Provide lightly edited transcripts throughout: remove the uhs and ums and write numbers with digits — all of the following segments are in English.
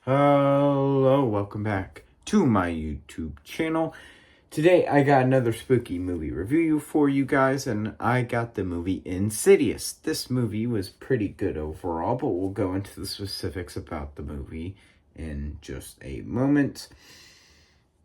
Hello, welcome back to my YouTube channel. Today I got another spooky movie review for you guys, and I got the movie Insidious. This movie was pretty good overall, but we'll go into the specifics about the movie in just a moment.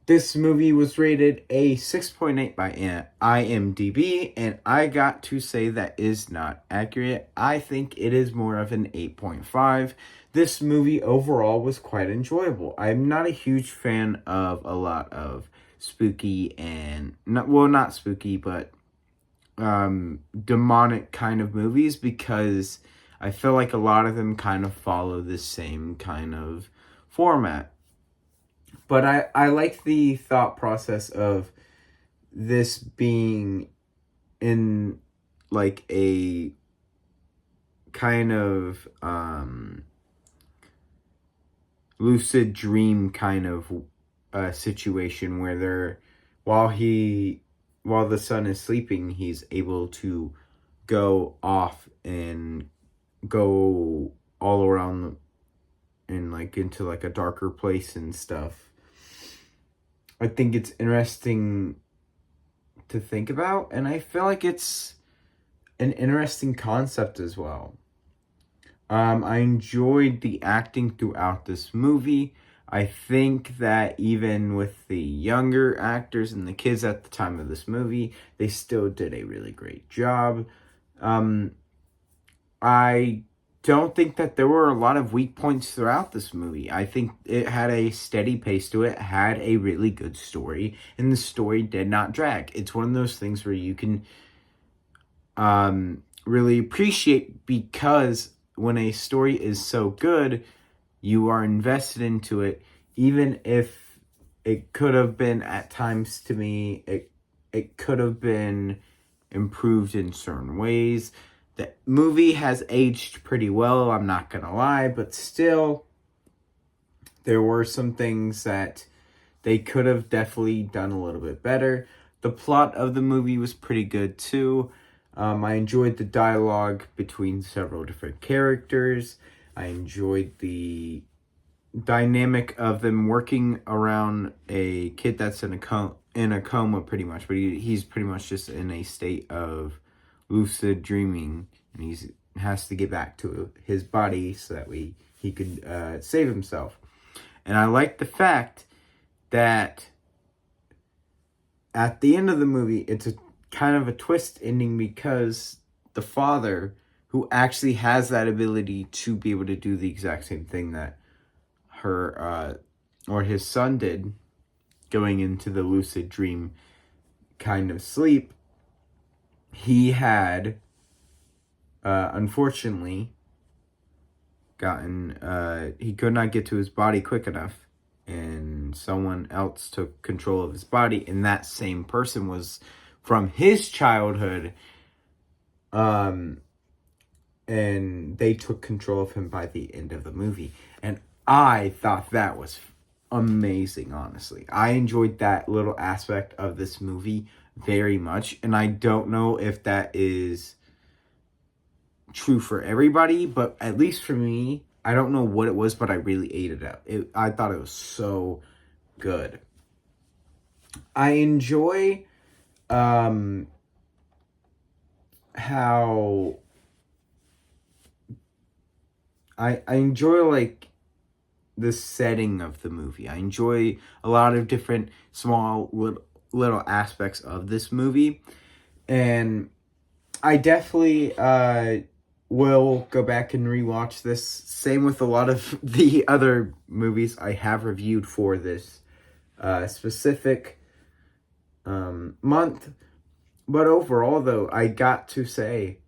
This movie was rated a 6.8 by IMDb, and I got to say that is not accurate. I think it is more of an 8.5. This movie overall was quite enjoyable. I'm not a huge fan of a lot of spooky and, not spooky, but demonic kind of movies, because I feel like a lot of them kind of follow the same kind of format. But I like the thought process of this being in like a kind of lucid dream kind of situation where while the son is sleeping, he's able to go off and go all around and like into like a darker place and stuff. I think it's interesting to think about, and I feel like it's an interesting concept as well. I enjoyed the acting throughout this movie. I think that even with the younger actors and the kids at the time of this movie, they still did a really great job. I don't think that there were a lot of weak points throughout this movie. I think it had a steady pace to it, had a really good story, and the story did not drag. It's one of those things where you can really appreciate, because when a story is so good, you are invested into it, even if it could have been, at times to me, it could have been improved in certain ways. The movie has aged pretty well, I'm not gonna lie, but still, there were some things that they could have definitely done a little bit better. The plot of the movie was pretty good too. I enjoyed the dialogue between several different characters. I enjoyed the dynamic of them working around a kid that's in a coma pretty much, but he's pretty much just in a state of lucid dreaming, and he has to get back to his body so that he could save himself. And I like the fact that at the end of the movie, it's a kind of a twist ending, because the father, who actually has that ability to be able to do the exact same thing that his son did, going into the lucid dream kind of sleep, he had unfortunately he could not get to his body quick enough, and someone else took control of his body, and that same person was from his childhood, and they took control of him by the end of the movie. And I thought that was amazing, honestly. I enjoyed that little aspect of this movie very much, and I don't know if that is true for everybody, but at least for me, I don't know what it was, but I really ate it up. I thought it was so good. I enjoy how I enjoy like the setting of the movie. I enjoy a lot of different small little aspects of this movie, and I definitely will go back and rewatch this. Same with a lot of the other movies I have reviewed for this specific month. But overall, though, I got to say,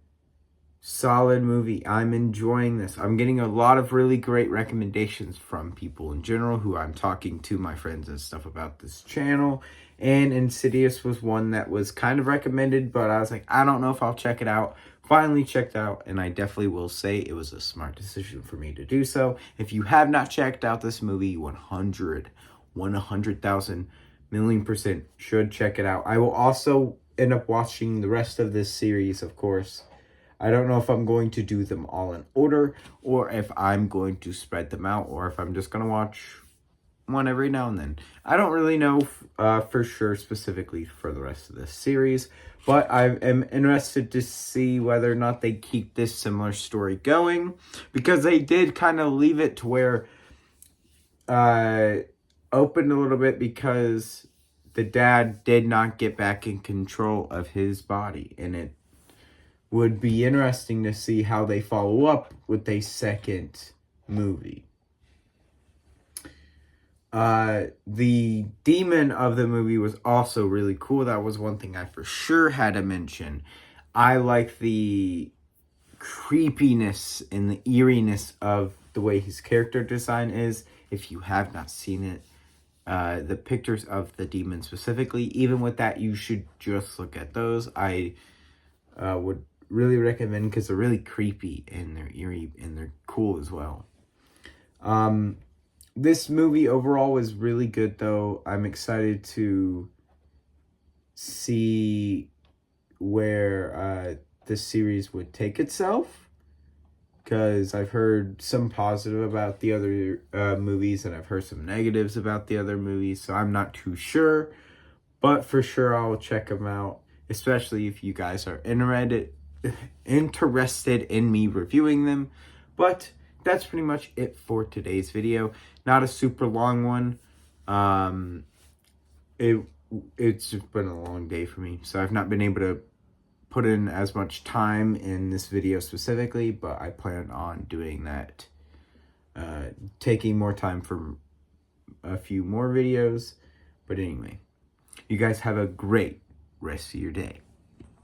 solid movie. I'm enjoying this. I'm getting a lot of really great recommendations from people in general who I'm talking to, my friends and stuff, about this channel. And Insidious was one that was kind of recommended, but I was like, I don't know if I'll check it out. Finally checked out, and I definitely will say it was a smart decision for me to do so. If you have not checked out this movie, 100,000 million% should check it out. I will also end up watching the rest of this series, of course. I don't know if I'm going to do them all in order, or if I'm going to spread them out, or if I'm just going to watch one every now and then. I don't really know for sure specifically for the rest of this series, but I am interested to see whether or not they keep this similar story going, because they did kind of leave it to where open a little bit, because the dad did not get back in control of his body, and it would be interesting to see how they follow up with a second movie. The demon of the movie was also really cool. That was one thing I for sure had to mention. I like the creepiness and the eeriness of the way his character design is. If you have not seen it, the pictures of the demon specifically, even with that, you should just look at those. I would really recommend, because they're really creepy and they're eerie and they're cool as well. This movie overall was really good, though. I'm excited to see where the series would take itself, because I've heard some positive about the other movies, and I've heard some negatives about the other movies, so I'm not too sure. But for sure, I'll check them out, especially if you guys are interested in me reviewing them. But that's pretty much it for today's video. Not a super long one. It's just been a long day for me, so I've not been able to put in as much time in this video specifically, but I plan on doing that, taking more time for a few more videos. But anyway, you guys have a great rest of your day.